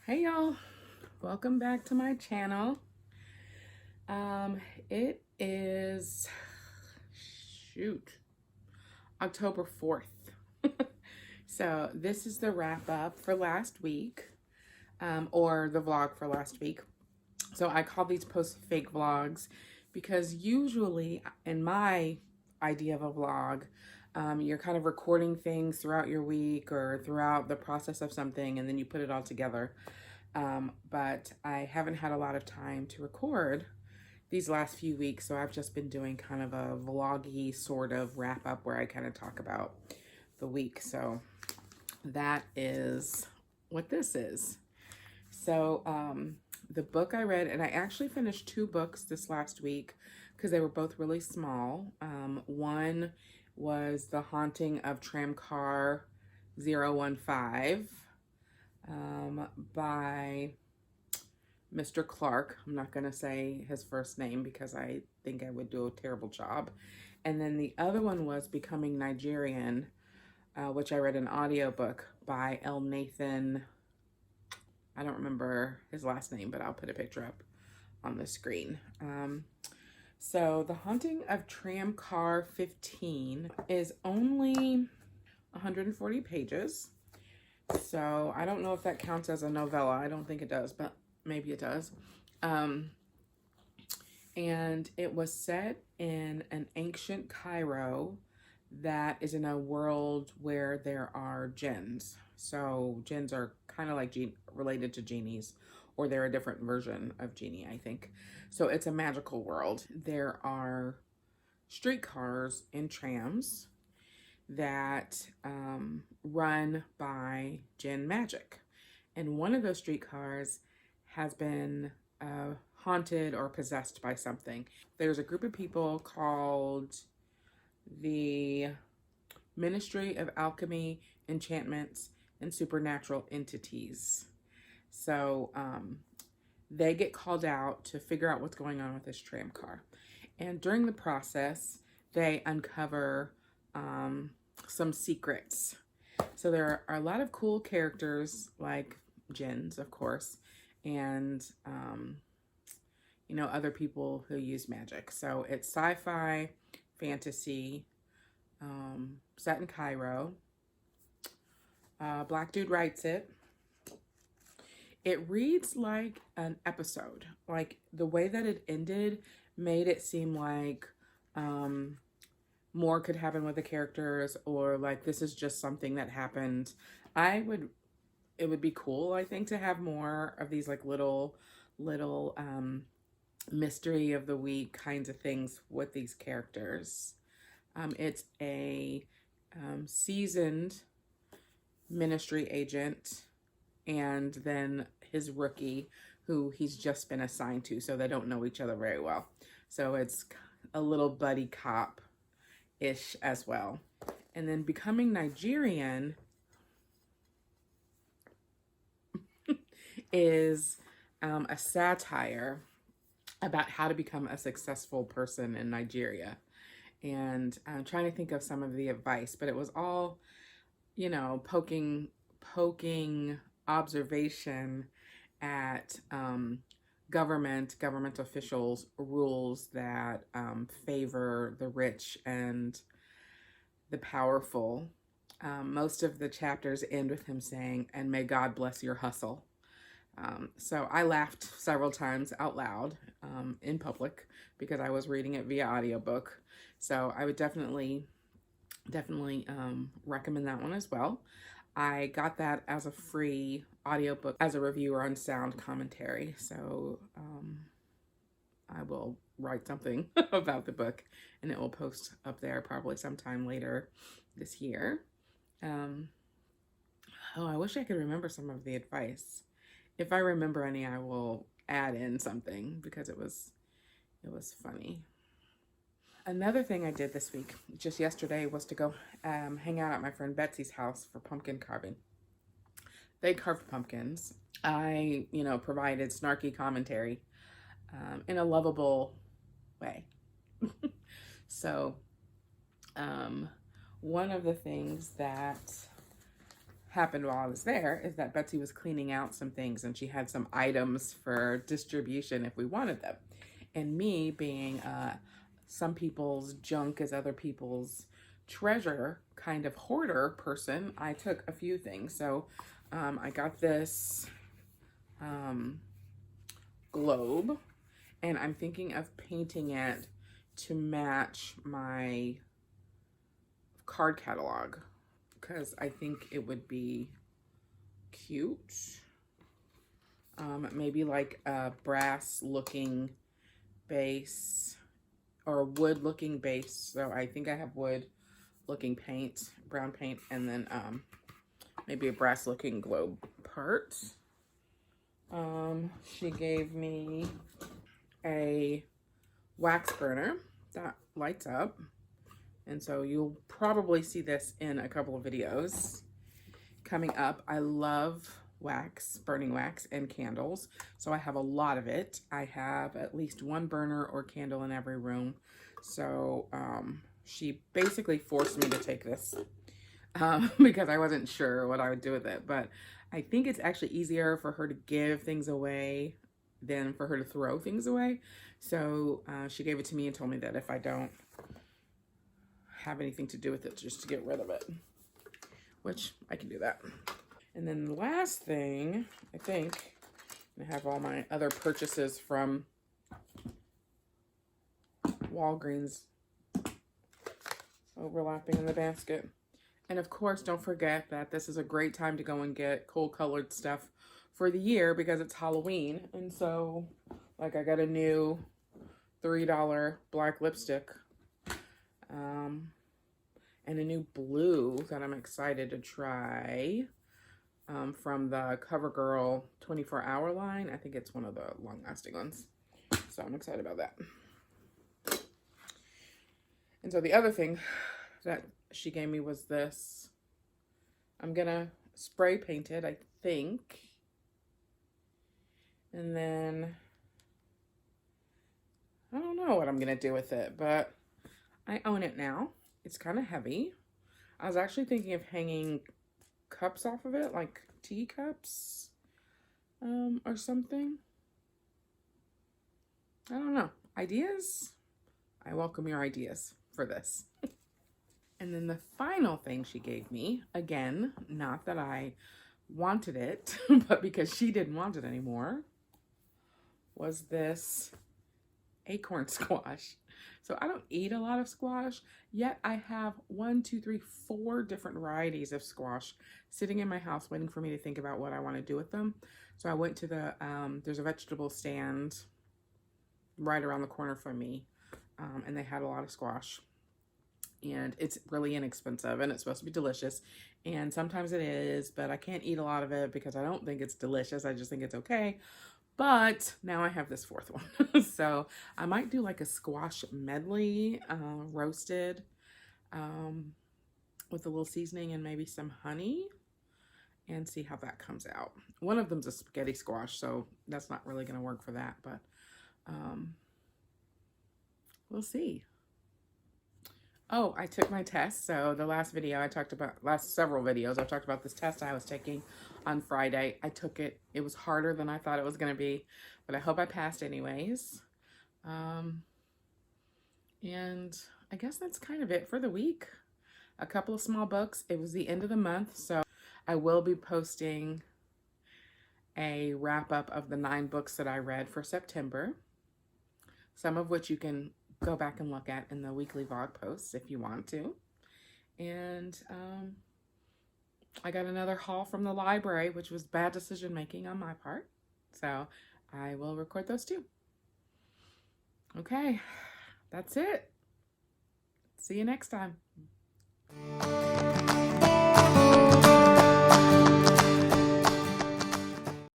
Hey y'all, welcome back to my channel. It is October 4th. So this is the wrap up for last week, or the vlog for last week. So I call these posts fake vlogs because usually in my idea of a vlog, you're kind of recording things throughout your week or throughout the process of something, and then you put it all together. But I haven't had a lot of time to record these last few weeks, so I've just been doing kind of a vloggy sort of wrap up where I kind of talk about the week. So that is what this is. So the book I read, and I actually finished two books this last week because they were both really small. One was The Haunting of Tramcar 015 by Mr. Clark. I'm not going to say his first name because I think I would do a terrible job. And then the other one was Becoming Nigerian, which I read an audiobook by L. Nathan. I don't remember his last name, but I'll put a picture up on the screen. So The Haunting of Tramcar 15 is only 140 pages. So I don't know if that counts as a novella. I don't think it does, but maybe it does. And it was set in an ancient Cairo that is in a world where there are jinns. So jinns are kind of like related to genies, or they're a different version of genie, I think. So it's a magical world. There are streetcars and trams that run by jinn magic. And one of those streetcars has been haunted or possessed by something. There's a group of people called the Ministry of Alchemy, Enchantments, and Supernatural Entities. So they get called out to figure out what's going on with this tram car. And during the process, they uncover some secrets. So there are a lot of cool characters like jinns, of course, and you know, other people who use magic. So it's sci-fi, fantasy, set in Cairo. Black dude writes it. It reads like an episode. Like the way that it ended made it seem like more could happen with the characters, or like this is just something that happened. It would be cool, I think, to have more of these like little mystery of the week kinds of things with these characters. It's a seasoned ministry agent and then his rookie who he's just been assigned to, so they don't know each other very well. So it's a little buddy cop-ish as well. And then Becoming Nigerian is a satire about how to become a successful person in Nigeria. And I'm trying to think of some of the advice, but it was all, you know, poking observation at government officials' rules that favor the rich and the powerful. Most of the chapters end with him saying, "And may God bless your hustle." So I laughed several times out loud in public because I was reading it via audiobook. So I would definitely recommend that one as well. I got that as a free audiobook as a reviewer on Sound Commentary. So I will write something about the book and it will post up there probably sometime later this year. Oh, I wish I could remember some of the advice. If I remember any, I will add in something because it was funny. Another thing I did this week, just yesterday, was to go hang out at my friend Betsy's house for pumpkin carving. They carved pumpkins. I, you know, provided snarky commentary in a lovable way. So one of the things that happened while I was there is that Betsy was cleaning out some things and she had some items for distribution if we wanted them. And me being some people's junk is other people's treasure kind of hoarder person, I took a few things. So I got this globe, and I'm thinking of painting it to match my card catalog because I think it would be cute. Maybe like a brass looking base or wood looking base. So I think I have wood looking paint, brown paint, and then maybe a brass looking globe part. She gave me a wax burner that lights up. And so you'll probably see this in a couple of videos coming up. I love wax, burning wax, and candles. So I have a lot of it. I have at least one burner or candle in every room. So she basically forced me to take this because I wasn't sure what I would do with it. But I think it's actually easier for her to give things away than for her to throw things away. So she gave it to me and told me that if I don't have anything to do with it, just to get rid of it, which I can do that. And then the last thing, I think, I have all my other purchases from Walgreens overlapping in the basket. And of course, don't forget that this is a great time to go and get cool colored stuff for the year because it's Halloween. And so, like, I got a new $3 black lipstick and a new blue that I'm excited to try from the CoverGirl 24-hour line. I think it's one of the long-lasting ones. So I'm excited about that. And so the other thing that she gave me was this. I'm gonna spray paint it, I think. And then I don't know what I'm gonna do with it, but I own it now. It's kind of heavy. I was actually thinking of hanging cups off of it, like teacups or something. I don't know. Ideas? I welcome your ideas for this. And then the final thing she gave me, again, not that I wanted it, but because she didn't want it anymore, was this acorn squash. So I don't eat a lot of squash, yet I have 4 different varieties of squash sitting in my house waiting for me to think about what I want to do with them. So I went to the, there's a vegetable stand right around the corner from me, and they had a lot of squash. And it's really inexpensive, and it's supposed to be delicious. And sometimes it is, but I can't eat a lot of it because I don't think it's delicious. I just think it's okay. But now I have this 4th one. So I might do like a squash medley, roasted, with a little seasoning and maybe some honey, and see how that comes out. One of them's a spaghetti squash, so that's not really going to work for that, but we'll see. Oh, I took my test. So the last video I talked about, last several videos, I talked about this test I was taking on Friday. I took it. It was harder than I thought it was going to be, but I hope I passed anyways. And I guess that's kind of it for the week. A couple of small books. It was the end of the month, so I will be posting a wrap up of the 9 books that I read for September, some of which you can go back and look at in the weekly vlog posts if you want to. And I got another haul from the library, which was bad decision making on my part, so I will record those too. Okay, that's it. See you next time.